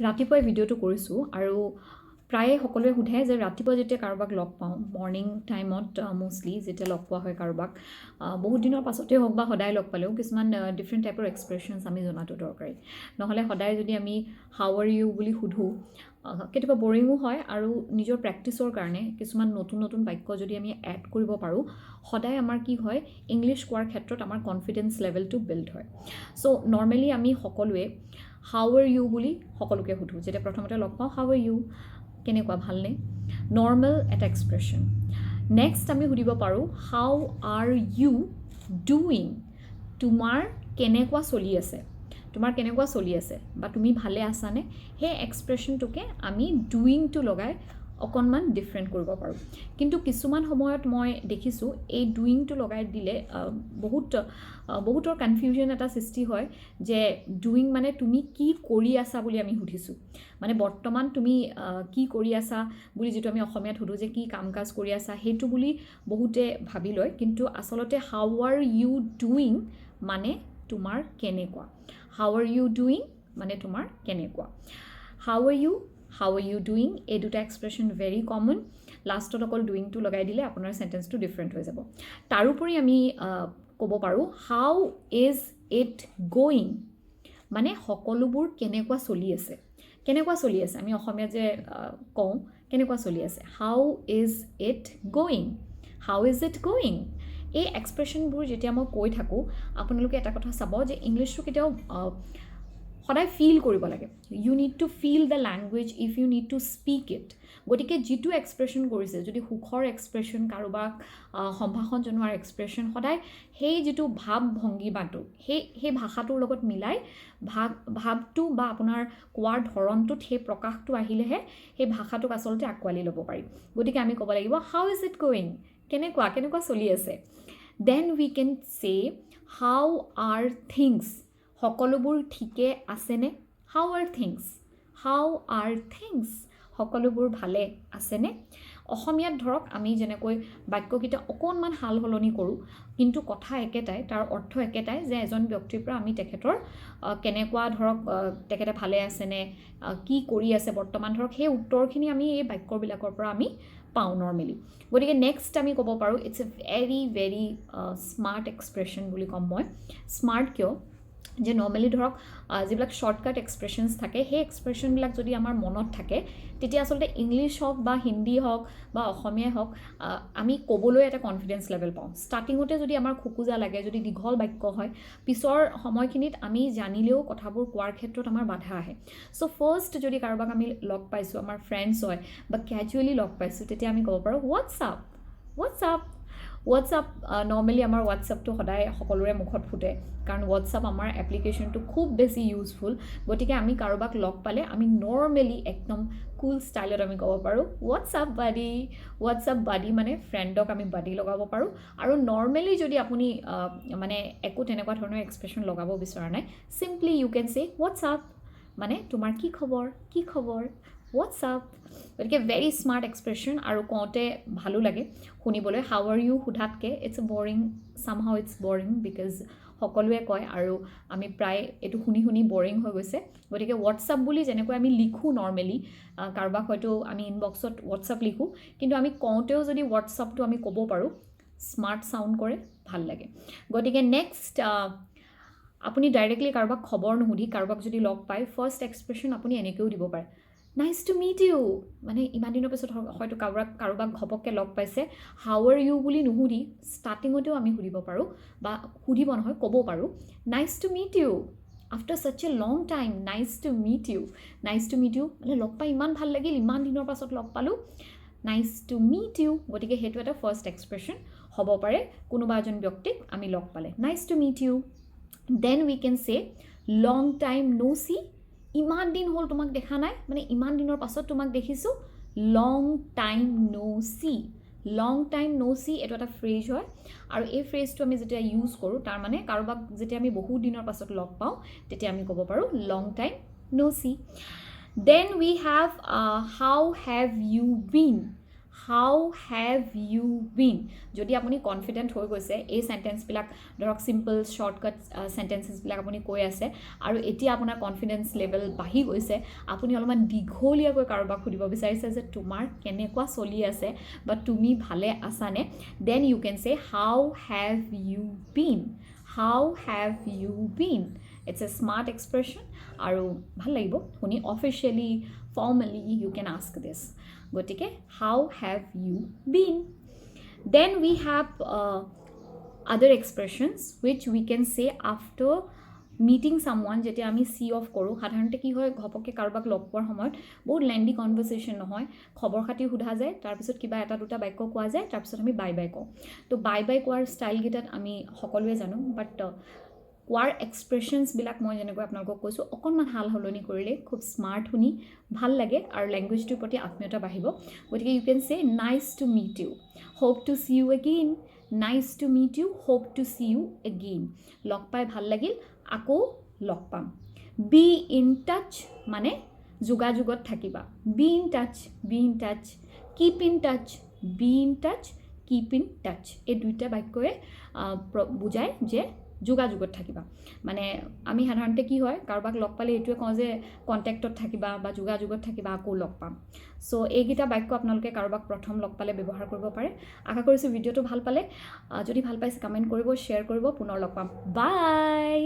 ৰাতিপুৱাই ভিডিঅ'টো কৰিছোঁ আৰু প্ৰায়ে সকলোৱে সোধে যে ৰাতিপুৱা যেতিয়া কাৰোবাক লগ পাওঁ মৰ্ণিং টাইমত মষ্টলি যেতিয়া লগ পোৱা হয় কাৰোবাক বহুত দিনৰ পাছতেই হওক বা সদায় লগ পালেও কিছুমান ডিফাৰেণ্ট টাইপৰ এক্সপ্ৰেশ্যনছ আমি জনাটো দৰকাৰী নহ'লে সদায় যদি আমি হাউ আৰ ইউ বুলি সোধোঁ কেতিয়াবা বৰিঙো হয় আৰু নিজৰ প্ৰেক্টিছৰ কাৰণে কিছুমান নতুন নতুন বাক্য যদি আমি এড কৰিব পাৰোঁ সদায় আমাৰ কি হয় ইংলিছ কোৱাৰ ক্ষেত্ৰত আমাৰ কনফিডেঞ্চ লেভেলটো বিল্ড হয় চ' নৰ্মেলি আমি সকলোৱে হাউ আৰ ইউ বুলি সকলোকে সোধোঁ যেতিয়া প্ৰথমতে লগ পাওঁ হাউ আৰ ইউ কেনেকুৱা ভালনে নৰ্মেল এটা এক্সপ্ৰেশ্যন নেক্সট আমি সুধিব পাৰোঁ হাউ আৰ ইউ ডুইং তোমাৰ কেনেকুৱা চলি আছে বা তুমি ভালে আছানে সেই এক্সপ্ৰেশ্যনটোকে আমি ডুইংটো লগাই অকণমান ডিফাৰেণ্ট কৰিব পাৰোঁ কিন্তু কিছুমান সময়ত মই দেখিছোঁ এই ডুইংটো লগাই দিলে বহুতৰ কনফিউজন এটা সৃষ্টি হয় যে ডুইং মানে তুমি কি কৰি আছা বুলি আমি সুধিছোঁ মানে বৰ্তমান তুমি কি কৰি আছা বুলি যিটো আমি অসমীয়াত সোধোঁ যে কি কাম কাজ কৰি আছা সেইটো বুলি বহুতে ভাবি লয় কিন্তু আচলতে হাউ আৰ ইউ ডুইং মানে তোমাৰ কেনেকুৱা হাউ আৰ ইউ ডুইং মানে তোমাৰ কেনেকুৱা হাউ আৰ ইউ ডুইং এই দুটা এক্সপ্ৰেশ্যন ভেৰি কমন লাষ্টত অকল ডুইংটো লগাই দিলে আপোনাৰ চেণ্টেন্সটো ডিফাৰেণ্ট হৈ যাব তাৰোপৰি আমি ক'ব পাৰোঁ হাউ ইজ ইট গ'য়িং মানে সকলোবোৰ কেনেকুৱা চলি আছে আমি অসমীয়াত যে কওঁ কেনেকুৱা চলি আছে হাউ ইজ ইট গ'য়িং এই এক্সপ্ৰেশ্যনবোৰ যেতিয়া মই কৈ থাকোঁ আপোনালোকে এটা কথা চাব যে ইংলিছটো কেতিয়াও সদায় ফিল কৰিব লাগে you need to feel the language if you need to speak it গতিকে যিটো এক্সপ্ৰেশ্যন কৰিছে যদি সুখৰ এক্সপ্ৰেশ্যন কাৰোবাক সম্ভাষণ জনোৱাৰ এক্সপ্ৰেশ্যন সদায় সেই যিটো ভাৱ ভংগীমাটো সেই ভাষাটোৰ লগত মিলাই ভাৱটো বা আপোনাৰ কোৱাৰ ধৰণটোত সেই প্ৰকাশটো আহিলেহে সেই ভাষাটোক আচলতে আঁকোৱালি ল'ব পাৰি গতিকে আমি ক'ব লাগিব হাউ ইজ ইট গ'য়িং কেনেকুৱা চলি আছে then we can say how are things সকলোবোৰ ঠিকে আছেনে হাউ আৰ থিংছ সকলোবোৰ ভালে আছেনে অসমীয়াত ধৰক আমি যেনেকৈ বাক্যকেইটা অকণমান সাল সলনি কৰোঁ কিন্তু কথা একেটাই তাৰ অৰ্থ একেটাই যে এজন ব্যক্তিৰ পৰা আমি তেখেতৰ কেনেকুৱা ধৰক তেখেতে ভালে আছেনে কি কৰি আছে বৰ্তমান ধৰক সেই উত্তৰখিনি আমি এই বাক্যবিলাকৰ পৰা আমি পাওঁ নৰ্মেলি গতিকে নেক্সট আমি ক'ব পাৰোঁ it's a very smart expression বুলি ক'ম মই স্মাৰ্ট কিয় যে নৰ্মেলি ধৰক যিবিলাক শ্বৰ্টকাট এক্সপ্ৰেশ্যনছ থাকে সেই এক্সপ্ৰেশ্যনবিলাক যদি আমাৰ মনত থাকে তেতিয়া আচলতে ইংলিছ হওক বা হিন্দী হওক বা অসমীয়াই হওক আমি ক'বলৈ এটা কনফিডেঞ্চ লেভেল পাওঁ ষ্টাৰ্টিঙতে যদি আমাৰ খোকোজা লাগে যদি দীঘল বাক্য হয় পিছৰ সময়খিনিত আমি জানিলেও কথাবোৰ কোৱাৰ ক্ষেত্ৰত আমাৰ বাধা আহে চ' ফাৰ্ষ্ট যদি কাৰোবাক আমি লগ পাইছোঁ আমাৰ ফ্ৰেণ্ডছ হয় বা কেজুৱেলি লগ পাইছোঁ তেতিয়া আমি ক'ব পাৰোঁ হোৱাটছআপ নৰ্মেলি আমাৰ হোৱাটছআপটো সদায় সকলোৰে মুখত ফুটে কাৰণ হোৱাটছআপ আমাৰ এপ্লিকেশ্যনটো খুব বেছি ইউজফুল গতিকে আমি কাৰোবাক লগ পালে আমি নৰ্মেলি একদম কুল ষ্টাইলত আমি ক'ব পাৰোঁ হোৱাটছআপ বাডি মানে ফ্ৰেণ্ডক আমি বাডি লগাব পাৰোঁ আৰু নৰ্মেলি যদি আপুনি মানে একো তেনেকুৱা ধৰণৰ এক্সপ্ৰেশ্যন লগাব বিচৰা নাই চিম্পলি ইউ কেন চে হোৱাটছআপ মানে তোমাৰ কি খবৰ হোৱাটছআপ গতিকে ভেৰি স্মাৰ্ট এক্সপ্ৰেশ্যন আৰু কওঁতে ভালো লাগে শুনিবলৈ হাউ আৰ ইউ সোধাতকৈ ইটছ বৰিং বিকজ সকলোৱে কয় আৰু আমি প্ৰায় এইটো শুনি বৰিং হৈ গৈছে গতিকে হোৱাটছআপ বুলি যেনেকৈ আমি লিখোঁ নৰ্মেলি কাৰোবাক হয়তো আমি ইনবক্সত হোৱাটছআপ লিখোঁ কিন্তু আমি কওঁতেও যদি হোৱাটছআপটো আমি ক'ব পাৰোঁ স্মাৰ্ট চাউণ্ড কৰে ভাল লাগে গতিকে নেক্সট আপুনি ডাইৰেক্টলি কাৰোবাক খবৰ নুসুধি কাৰোবাক যদি লগ পায় ফাৰ্ষ্ট এক্সপ্ৰেশ্যন আপুনি এনেকৈও দিব পাৰে নাইচ টু মিট ইউ মানে ইমান দিনৰ পিছত হয়তো কাৰোবাক ঘপককৈ লগ পাইছে হাউ আৰ ইউ বুলি নুসুধি ষ্টাৰ্টিঙতেও আমি সুধিব পাৰোঁ বা সুধিব নহয় ক'ব পাৰোঁ nice to meet you after such a long time nice to meet you মানে লগ পাই ইমান ভাল লাগিল ইমান দিনৰ পাছত লগ পালোঁ নাইচ টু মিট ইউ গতিকে সেইটো এটা ফাৰ্ষ্ট এক্সপ্ৰেশ্যন হ'ব পাৰে কোনোবা এজন ব্যক্তিক আমি লগ পালে nice to meet you then we can say long time no' C ইমান দিন হ'ল তোমাক দেখা নাই মানে ইমান দিনৰ পাছত তোমাক দেখিছোঁ লং টাইম ন' চি এইটো এটা ফ্ৰেজ হয় আৰু এই ফ্ৰেজটো আমি যেতিয়া ইউজ কৰোঁ তাৰমানে কাৰোবাক যেতিয়া আমি বহুত দিনৰ পাছত লগ পাওঁ তেতিয়া আমি ক'ব পাৰোঁ long time no' see then we have how have you been how have you been যদি আপুনি কনফিডেণ্ট হৈ গৈছে এই চেণ্টেন্সবিলাক ধৰক চিম্পল শ্বৰ্টকাট চেণ্টেন্সেছবিলাক আপুনি কৈ আছে আৰু এতিয়া আপোনাৰ কনফিডেন্স লেভেল বাঢ়ি গৈছে আপুনি অলপমান দীঘলীয়াকৈ কাৰোবাক সুধিব বিচাৰিছে যে তোমাৰ কেনেকুৱা চলি আছে বা তুমি ভালে আছানে then you can say how have you been how have you been it's a smart expression আৰু ভাল লাগিব শুনি officially formally you can ask this গতিকে how have you been then we have other expressions which we can say after meeting someone যেতিয়া আমি C off কৰোঁ সাধাৰণতে কি হয় ঘপককৈ কাৰোবাক লগ পোৱাৰ সময়ত বহুত লেণ্ডি কনভাৰ্চেশ্যন নহয় খবৰ খাতি সোধা যায় তাৰপিছত কিবা এটা দুটা বাক্য কোৱা যায় তাৰপিছত আমি বাই বাই কওঁ তো বাই বাই কোৱাৰ ষ্টাইলকেইটাত আমি সকলোৱে জানো বাট কোৱাৰ এক্সপ্ৰেশ্যনছবিলাক মই যেনেকৈ আপোনালোকক কৈছোঁ অকণমান সাল সলনি কৰিলে খুব স্মাৰ্ট শুনি ভাল লাগে আৰু লেংগুৱেজটোৰ প্ৰতি আত্মীয়তা বাঢ়িব গতিকে you can say nice to meet you hope to see you again nice to meet you hope to see you again লগ পাই ভাল লাগিল আকৌ লগ পাম বি ইন টাচ মানে যোগাযোগত থাকিবা be in touch keep in touch be in touch keep in touch এই দুইটা বাক্যৰে বুজায় যে যোগাযোগত থাকিবা মানে আমি সাধাৰণতে কি হয় কাৰোবাক লগ পালে এইটোৱে কওঁ যে কণ্টেক্টত থাকিবা বা যোগাযোগত থাকিবা আকৌ লগ পাম চ' এইকেইটা বাক্য আপোনালোকে কাৰোবাক প্ৰথম লগ পালে ব্যৱহাৰ কৰিব পাৰে আশা কৰিছোঁ ভিডিঅ'টো ভাল পালে যদি ভাল পাইছে কমেণ্ট কৰিব শ্বেয়াৰ কৰিব পুনৰ লগ পাম বাই